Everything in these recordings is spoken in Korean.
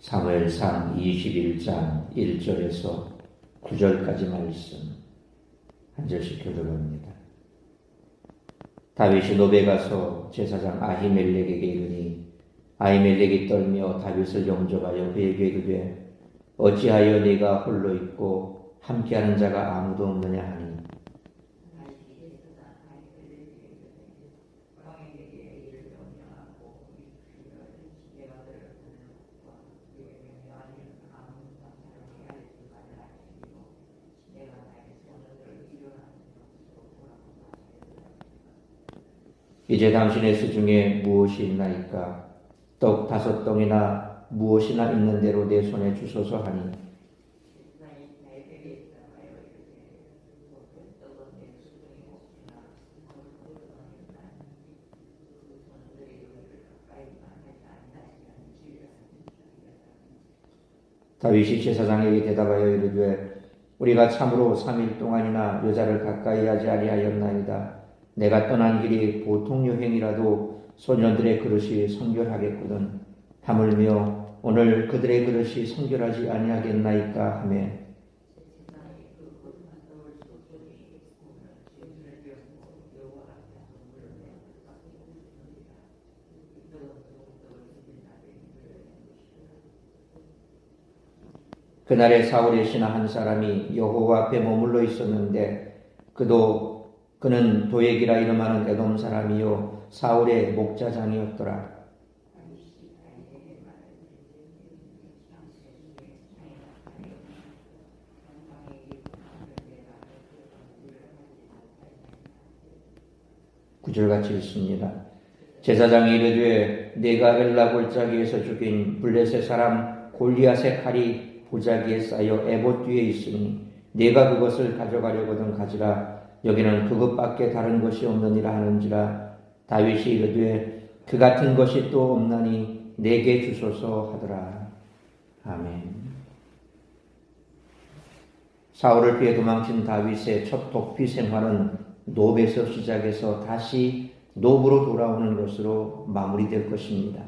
사무엘상 21장 1절에서 9절까지 말씀 한 절씩 교독합니다. 다윗이 노베 가서 제사장 아히멜렉에게 이르니 아히멜렉이 떨며 다윗을 영접하여 그에게 이르되 어찌하여 네가 홀로 있고 함께하는 자가 아무도 없느냐 하니 이제 당신의 수중에 무엇이 있나이까? 떡 5덩이나 무엇이나 있는 대로 내 손에 주소서 하니 다윗이 제사장에게 대답하여 이르되 우리가 참으로 3일 동안이나 여자를 가까이 하지 아니하였나이다. 내가 떠난 길이 보통 여행이라도 소년들의 그릇이 성결하겠거든. 하물며 오늘 그들의 그릇이 성결하지 아니하겠나이까 하며 그날에 사울의 신하 한 사람이 여호와 앞에 머물러 있었는데 그는 도액이라 이름하는 에돔 사람이요 사울의 목자장이었더라. 구절같이 읽습니다. 제사장이 이르되 내가 엘라 골짜기에서 죽인 블레셋 사람 골리앗의 칼이 보자기에 쌓여 에봇 뒤에 있으니 네가 그것을 가져가려거든 가지라. 여기는 그것밖에 다른 것이 없느니라 하는지라. 다윗이 이르되 그 같은 것이 또 없나니 내게 주소서 하더라. 아멘. 사울을 피해 도망친 다윗의 첫 도피 생활은 노베에서 시작해서 다시 노브로 돌아오는 것으로 마무리될 것입니다.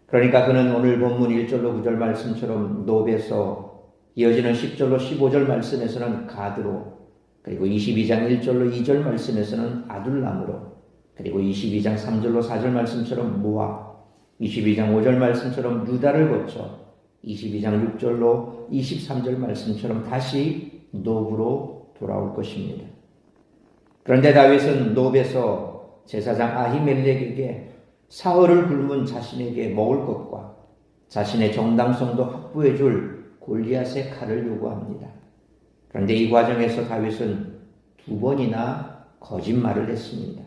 그러니까 그는 오늘 본문 1절로 9절 말씀처럼 노베에서 이어지는 10절로 15절 말씀에서는 가드로, 그리고 22장 1절로 2절 말씀에서는 아둘람으로, 그리고 22장 3절로 4절 말씀처럼 모압, 22장 5절 말씀처럼 유다를 거쳐 22장 6절로 23절 말씀처럼 다시 노브로 돌아올 것입니다. 그런데 다윗은 노베에서 제사장 아히멜렉에게 사흘을 굶은 자신에게 먹을 것과 자신의 정당성도 확보해 줄 골리앗의 칼을 요구합니다. 그런데 이 과정에서 다윗은 2번이나 거짓말을 했습니다.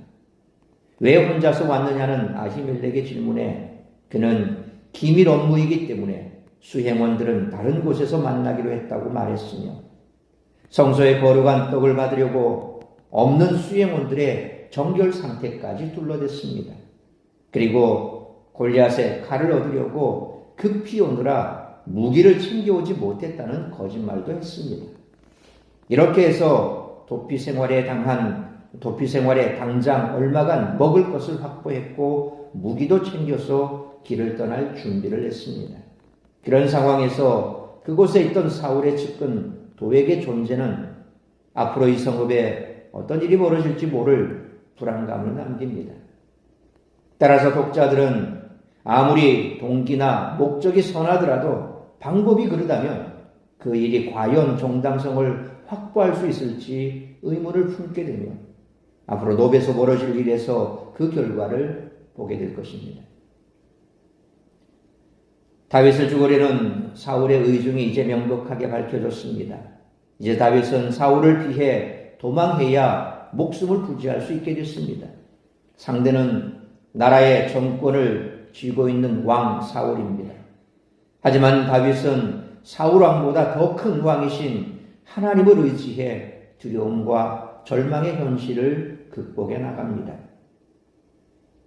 왜 혼자서 왔느냐는 아히멜렉의 질문에 그는 기밀 업무이기 때문에 수행원들은 다른 곳에서 만나기로 했다고 말했으며 성소에 거룩한 떡을 받으려고 없는 수행원들의 정결 상태까지 둘러댔습니다. 그리고 골리앗의 칼을 얻으려고 급히 오느라 무기를 챙겨오지 못했다는 거짓말도 했습니다. 이렇게 해서 도피 생활에 당장 얼마간 먹을 것을 확보했고 무기도 챙겨서 길을 떠날 준비를 했습니다. 그런 상황에서 그곳에 있던 사울의 측근 도액의 존재는 앞으로 이 성읍에 어떤 일이 벌어질지 모를 불안감을 남깁니다. 따라서 독자들은 아무리 동기나 목적이 선하더라도 방법이 그러다면 그 일이 과연 정당성을 확보할 수 있을지 의문을 품게 되며 앞으로 노베에서 벌어질 일에서 그 결과를 보게 될 것입니다. 다윗을 죽으려는 사울의 의중이 이제 명백하게 밝혀졌습니다. 이제 다윗은 사울을 피해 도망해야 목숨을 부지할 수 있게 됐습니다. 상대는 나라의 정권을 쥐고 있는 왕 사울입니다. 하지만 다윗은 사울 왕보다 더 큰 왕이신 하나님을 의지해 두려움과 절망의 현실을 극복해 나갑니다.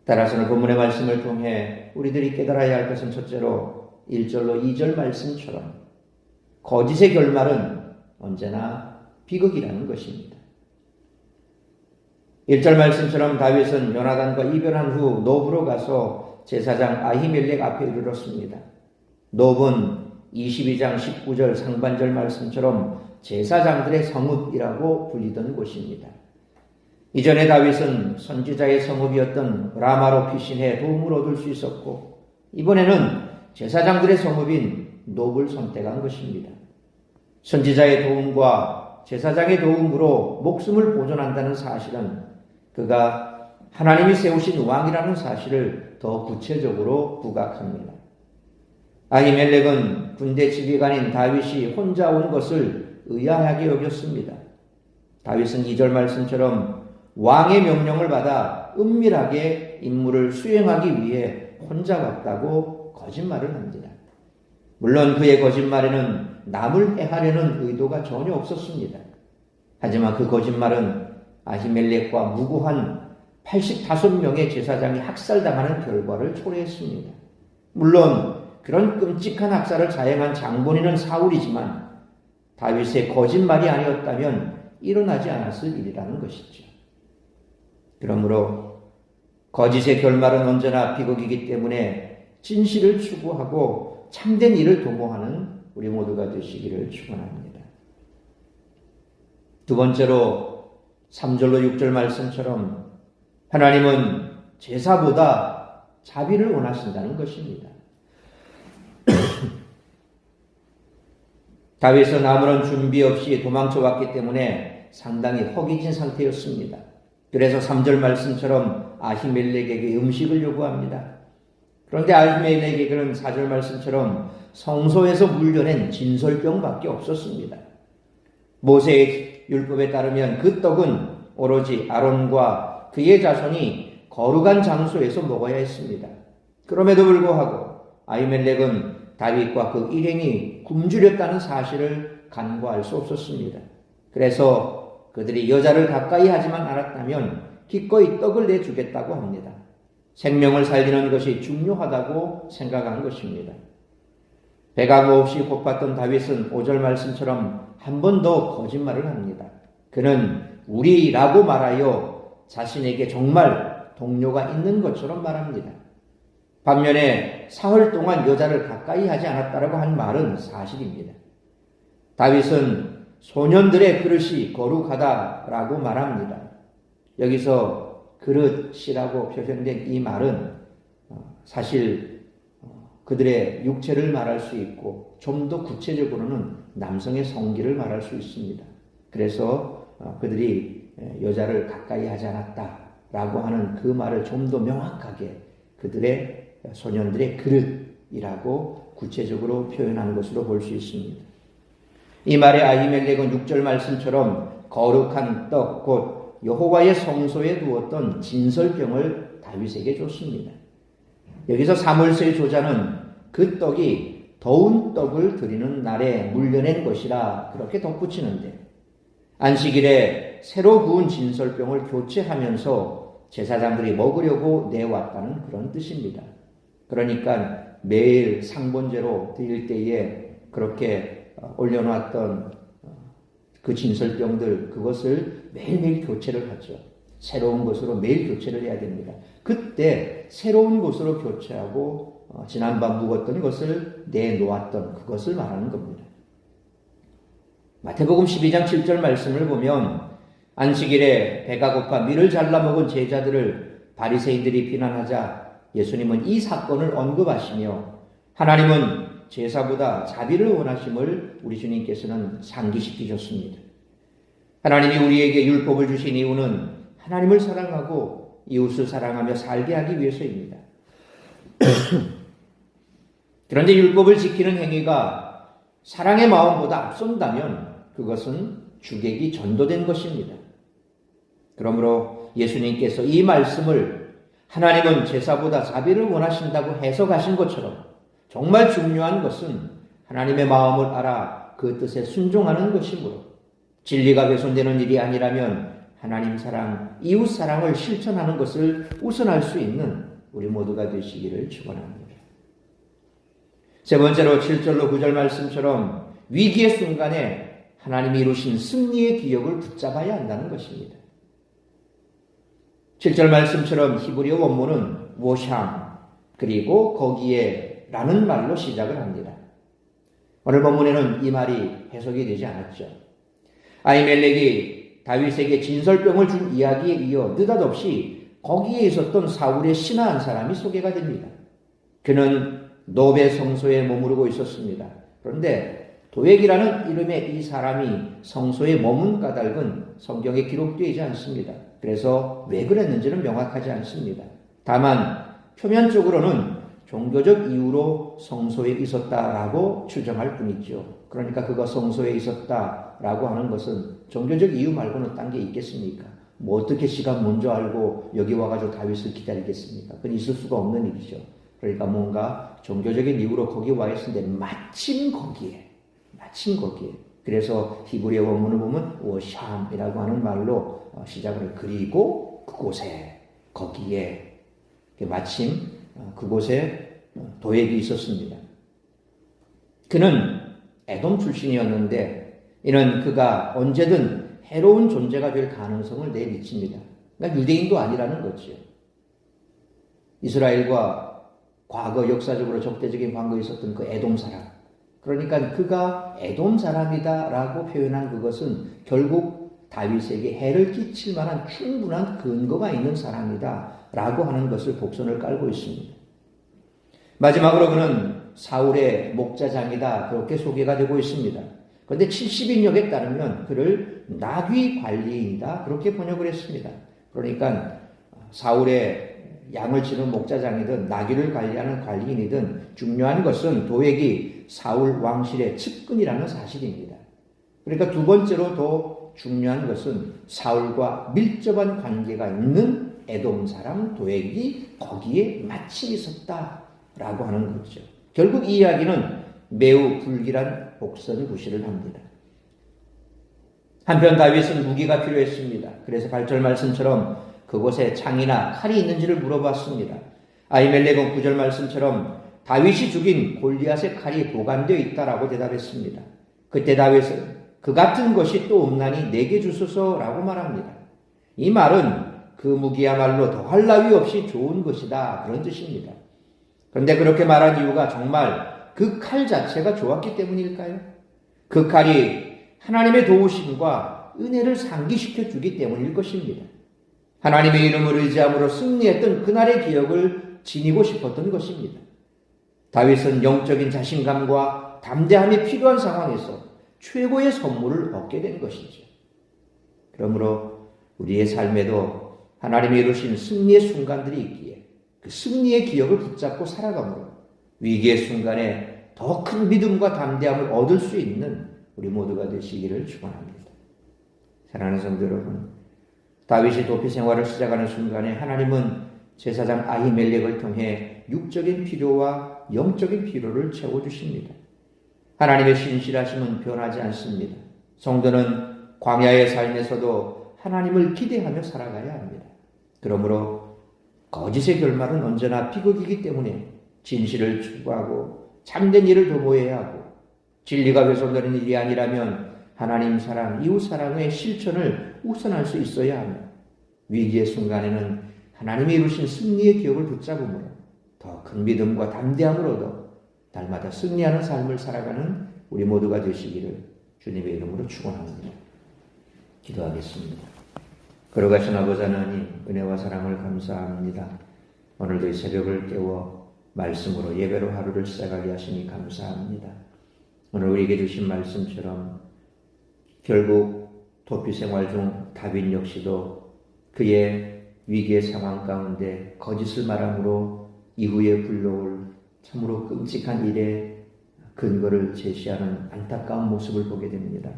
따라서는 본문의 말씀을 통해 우리들이 깨달아야 할 것은 첫째로 1절로 2절 말씀처럼 거짓의 결말은 언제나 비극이라는 것입니다. 1절 말씀처럼 다윗은 요나단과 이별한 후 노브로 가서 제사장 아히멜렉 앞에 이르렀습니다. 욥은 22장 19절 상반절 말씀처럼 제사장들의 성읍이라고 불리던 곳입니다. 이전에 다윗은 선지자의 성읍이었던 라마로 피신해 도움을 얻을 수 있었고 이번에는 제사장들의 성읍인 욥을 선택한 것입니다. 선지자의 도움과 제사장의 도움으로 목숨을 보존한다는 사실은 그가 하나님이 세우신 왕이라는 사실을 더 구체적으로 부각합니다. 아히멜렉은 군대 지휘관인 다윗이 혼자 온 것을 의아하게 여겼습니다. 다윗은 2절 말씀처럼 왕의 명령을 받아 은밀하게 임무를 수행하기 위해 혼자 왔다고 거짓말을 합니다. 물론 그의 거짓말에는 남을 해하려는 의도가 전혀 없었습니다. 하지만 그 거짓말은 아히멜렉과 무고한 85명의 제사장이 학살당하는 결과를 초래했습니다. 물론 그런 끔찍한 학살을 자행한 장본인은 사울이지만 다윗의 거짓말이 아니었다면 일어나지 않았을 일이라는 것이죠. 그러므로 거짓의 결말은 언제나 비극이기 때문에 진실을 추구하고 참된 일을 도모하는 우리 모두가 되시기를 축원합니다. 두 번째로 3절로 6절 말씀처럼 하나님은 제사보다 자비를 원하신다는 것입니다. 다윗은 아무런 준비 없이 도망쳐 왔기 때문에 상당히 허기진 상태였습니다. 그래서 3절 말씀처럼 아히멜렉에게 음식을 요구합니다. 그런데 아히멜렉에게는 4절 말씀처럼 성소에서 물려낸 진설병밖에 없었습니다. 모세의 율법에 따르면 그 떡은 오로지 아론과 그의 자손이 거룩한 장소에서 먹어야 했습니다. 그럼에도 불구하고 아히멜렉은 다윗과 그 일행이 굶주렸다는 사실을 간과할 수 없었습니다. 그래서 그들이 여자를 가까이 하지만 않았다면 기꺼이 떡을 내주겠다고 합니다. 생명을 살리는 것이 중요하다고 생각한 것입니다. 배가 없이 고팠던 다윗은 5절 말씀처럼 한 번 더 거짓말을 합니다. 그는 우리라고 말하여 자신에게 정말 동료가 있는 것처럼 말합니다. 반면에 사흘 동안 여자를 가까이 하지 않았다라고 한 말은 사실입니다. 다윗은 소년들의 그릇이 거룩하다라고 말합니다. 여기서 그릇이라고 표현된 이 말은 사실 그들의 육체를 말할 수 있고 좀 더 구체적으로는 남성의 성기를 말할 수 있습니다. 그래서 그들이 여자를 가까이 하지 않았다라고 하는 그 말을 좀 더 명확하게 그들의 소년들의 그릇이라고 구체적으로 표현한 것으로 볼 수 있습니다. 이 말에 아히멜렉은 6절 말씀처럼 거룩한 떡, 곧 여호와의 성소에 두었던 진설병을 다윗에게 줬습니다. 여기서 사무엘서의 저자는 그 떡이 더운 떡을 드리는 날에 물려낸 것이라 그렇게 덧붙이는데 안식일에 새로 구운 진설병을 교체하면서 제사장들이 먹으려고 내왔다는 그런 뜻입니다. 그러니까 매일 상번제로 드릴 때에 그렇게 올려놓았던 그 진설병들 그것을 매일매일 교체를 하죠. 새로운 것으로 매일 교체를 해야 됩니다. 그때 새로운 것으로 교체하고 지난밤 묵었던 것을 내놓았던 그것을 말하는 겁니다. 마태복음 12장 7절 말씀을 보면 안식일에 배가 고파 밀을 잘라 먹은 제자들을 바리새인들이 비난하자 예수님은 이 사건을 언급하시며 하나님은 제사보다 자비를 원하심을 우리 주님께서는 상기시키셨습니다. 하나님이 우리에게 율법을 주신 이유는 하나님을 사랑하고 이웃을 사랑하며 살게 하기 위해서입니다. 그런데 율법을 지키는 행위가 사랑의 마음보다 앞선다면 그것은 주객이 전도된 것입니다. 그러므로 예수님께서 이 말씀을 하나님은 제사보다 자비를 원하신다고 해석하신 것처럼 정말 중요한 것은 하나님의 마음을 알아 그 뜻에 순종하는 것이므로 진리가 훼손되는 일이 아니라면 하나님 사랑, 이웃 사랑을 실천하는 것을 우선할 수 있는 우리 모두가 되시기를 축원합니다. 세 번째로 7절로 9절 말씀처럼 위기의 순간에 하나님이 이루신 승리의 기억을 붙잡아야 한다는 것입니다. 7절 말씀처럼 히브리어 원문은 워샹 그리고 거기에 라는 말로 시작을 합니다. 오늘 본문에는 이 말이 해석이 되지 않았죠. 아히멜렉이 다윗에게 진설병을 준 이야기에 이어 느닷없이 거기에 있었던 사울의 신하 한 사람이 소개가 됩니다. 그는 노베 성소에 머무르고 있었습니다. 그런데 도액이라는 이름의 이 사람이 성소에 머문 까닭은 성경에 기록되지 않습니다. 그래서 왜 그랬는지는 명확하지 않습니다. 다만 표면적으로는 종교적 이유로 성소에 있었다라고 추정할 뿐이죠. 그러니까 그가 성소에 있었다라고 하는 것은 종교적 이유 말고는 딴 게 있겠습니까? 뭐 어떻게 시간 먼저 알고 여기 와가지고 다윗을 기다리겠습니까? 그건 있을 수가 없는 일이죠. 그러니까 뭔가 종교적인 이유로 거기 와 있었는데 마침 거기에 그래서 히브리어 원문을 보면 오샴이라고 하는 말로 시작을 그리고 그곳에 거기에 마침 그곳에 도액이 있었습니다. 그는 에돔 출신이었는데 이는 그가 언제든 해로운 존재가 될 가능성을 내비칩니다. 그러니까 유대인도 아니라는 거죠. 이스라엘과 과거 역사적으로 적대적인 관계에 있었던 그 에돔 사람. 그러니까 그가 에돔 사람이다라고 표현한 그것은 결국 다윗에게 해를 끼칠 만한 충분한 근거가 있는 사람이다라고 하는 것을 복선을 깔고 있습니다. 마지막으로 그는 사울의 목자장이다 그렇게 소개가 되고 있습니다. 그런데 70인역에 따르면 그를 나귀 관리인이다 그렇게 번역을 했습니다. 그러니까 사울의 양을 치는 목자장이든 나귀를 관리하는 관리인이든 중요한 것은 도액이 사울 왕실의 측근이라는 사실입니다. 그러니까 두 번째로 더 중요한 것은 사울과 밀접한 관계가 있는 에돔 사람 도액이 거기에 마침 있었다라고 하는 거죠. 결국 이 이야기는 매우 불길한 복선구실을 합니다. 한편 다윗은 무기가 필요했습니다. 그래서 8절 말씀처럼 그곳에 창이나 칼이 있는지를 물어봤습니다. 아히멜렉은 9절 말씀처럼 다윗이 죽인 골리앗의 칼이 보관되어 있다라고 대답했습니다. 그때 다윗은 그 같은 것이 또 없나니 내게 주소서라고 말합니다. 이 말은 그 무기야말로 더할 나위 없이 좋은 것이다 그런 뜻입니다. 그런데 그렇게 말한 이유가 정말 그 칼 자체가 좋았기 때문일까요? 그 칼이 하나님의 도우심과 은혜를 상기시켜 주기 때문일 것입니다. 하나님의 이름을 의지함으로 승리했던 그날의 기억을 지니고 싶었던 것입니다. 다윗은 영적인 자신감과 담대함이 필요한 상황에서 최고의 선물을 얻게 된 것이죠. 그러므로 우리의 삶에도 하나님이 이루신 승리의 순간들이 있기에 그 승리의 기억을 붙잡고 살아가므로 위기의 순간에 더 큰 믿음과 담대함을 얻을 수 있는 우리 모두가 되시기를 축원합니다. 사랑하는 성도 여러분, 다윗이 도피 생활을 시작하는 순간에 하나님은 제사장 아히멜렉을 통해 육적인 필요와 영적인 필요를 채워주십니다. 하나님의 신실하심은 변하지 않습니다. 성도는 광야의 삶에서도 하나님을 기대하며 살아가야 합니다. 그러므로 거짓의 결말은 언제나 비극이기 때문에 진실을 추구하고 참된 일을 도모해야 하고 진리가 훼손되는 일이 아니라면 하나님 사랑, 이웃 사랑의 실천을 우선할 수 있어야 하며 위기의 순간에는 하나님이 이루신 승리의 기억을 붙잡음으로 더 큰 믿음과 담대함을 얻어 날마다 승리하는 삶을 살아가는 우리 모두가 되시기를 주님의 이름으로 축원합니다. 기도하겠습니다. 걸어가신 아버지 하나님, 은혜와 사랑을 감사합니다. 오늘도 이 새벽을 깨워 말씀으로 예배로 하루를 시작하게 하시니 감사합니다. 오늘 우리에게 주신 말씀처럼 결국 도피 생활 중 다윗 역시도 그의 위기의 상황 가운데 거짓을 말함으로 이후에 불러올 참으로 끔찍한 일의 근거를 제시하는 안타까운 모습을 보게 됩니다.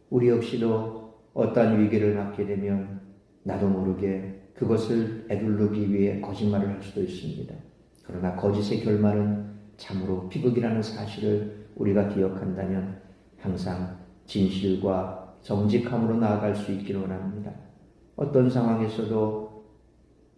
우리 역시도 어떠한 위기를 맞게 되면 나도 모르게 그것을 에둘르기 위해 거짓말을 할 수도 있습니다. 그러나 거짓의 결말은 참으로 비극이라는 사실을 우리가 기억한다면 항상 진실과 정직함으로 나아갈 수 있기를 원합니다. 어떤 상황에서도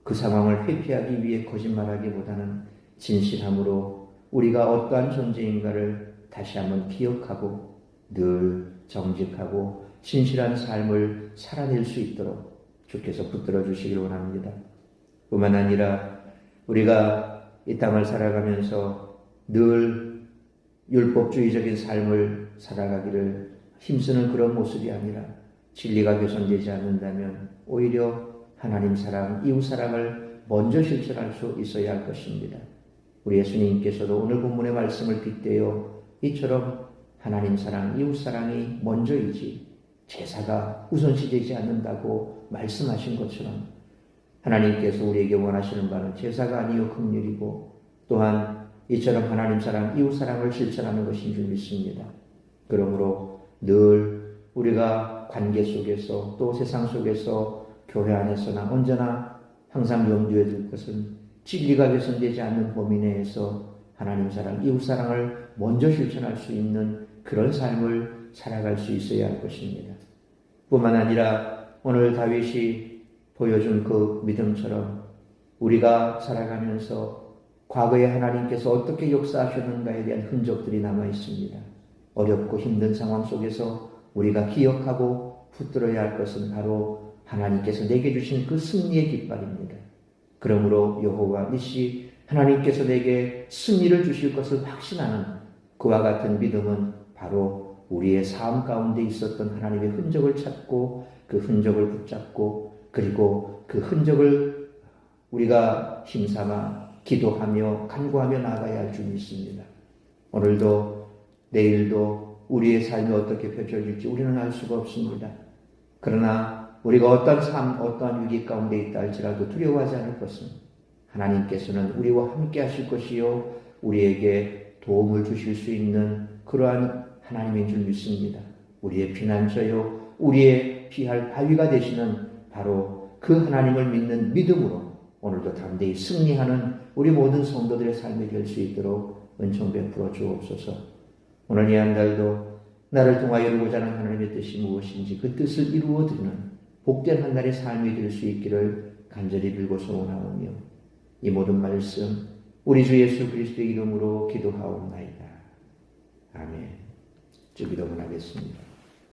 그 상황을 회피하기 위해 거짓말하기보다는 진실함으로 우리가 어떠한 존재인가를 다시 한번 기억하고 늘 정직하고 진실한 삶을 살아낼 수 있도록 주께서 붙들어 주시길 원합니다. 뿐만 아니라 우리가 이 땅을 살아가면서 늘 율법주의적인 삶을 살아가기를 힘쓰는 그런 모습이 아니라 진리가 개선되지 않는다면 오히려 하나님 사랑, 이웃 사랑을 먼저 실천할 수 있어야 할 것입니다. 우리 예수님께서도 오늘 본문의 말씀을 빗대어 이처럼 하나님 사랑, 이웃 사랑이 먼저이지 제사가 우선시되지 않는다고 말씀하신 것처럼 하나님께서 우리에게 원하시는 바는 제사가 아니요 긍휼이고 또한 이처럼 하나님 사랑, 이웃 사랑을 실천하는 것인 줄 믿습니다. 그러므로 늘 우리가 관계 속에서 또 세상 속에서 교회 안에서나 언제나 항상 염두에 둘 것은 진리가 개선되지 않는 범위 내에서 하나님 사랑, 이웃 사랑을 먼저 실천할 수 있는 그런 삶을 살아갈 수 있어야 할 것입니다. 뿐만 아니라 오늘 다윗이 보여준 그 믿음처럼 우리가 살아가면서 과거에 하나님께서 어떻게 역사하셨는가에 대한 흔적들이 남아 있습니다. 어렵고 힘든 상황 속에서 우리가 기억하고 붙들어야 할 것은 바로 하나님께서 내게 주신 그 승리의 깃발입니다. 그러므로 여호와 니시 하나님께서 내게 승리를 주실 것을 확신하는 그와 같은 믿음은 바로 우리의 삶 가운데 있었던 하나님의 흔적을 찾고 그 흔적을 붙잡고 그리고 그 흔적을 우리가 힘삼아 기도하며 간구하며 나아가야 할 줄 믿습니다. 오늘도 내일도 우리의 삶이 어떻게 펼쳐질지 우리는 알 수가 없습니다. 그러나 우리가 어떤 삶, 어떠한 위기 가운데 있다 할지라도 두려워하지 않을 것은 하나님께서는 우리와 함께 하실 것이요 우리에게 도움을 주실 수 있는 그러한 하나님인 줄 믿습니다. 우리의 피난처요 우리의 피할 바위가 되시는 바로 그 하나님을 믿는 믿음으로 오늘도 담대히 승리하는 우리 모든 성도들의 삶이 될 수 있도록 은총 베풀어 주옵소서. 오늘 이 한 달도 나를 통하여 이루고자 하는 하나님의 뜻이 무엇인지 그 뜻을 이루어 드리는 복된 한 달의 삶이 될 수 있기를 간절히 빌고 소원하오며 이 모든 말씀 우리 주 예수 그리스도의 이름으로 기도하옵나이다. 아멘. 기도문하겠습니다.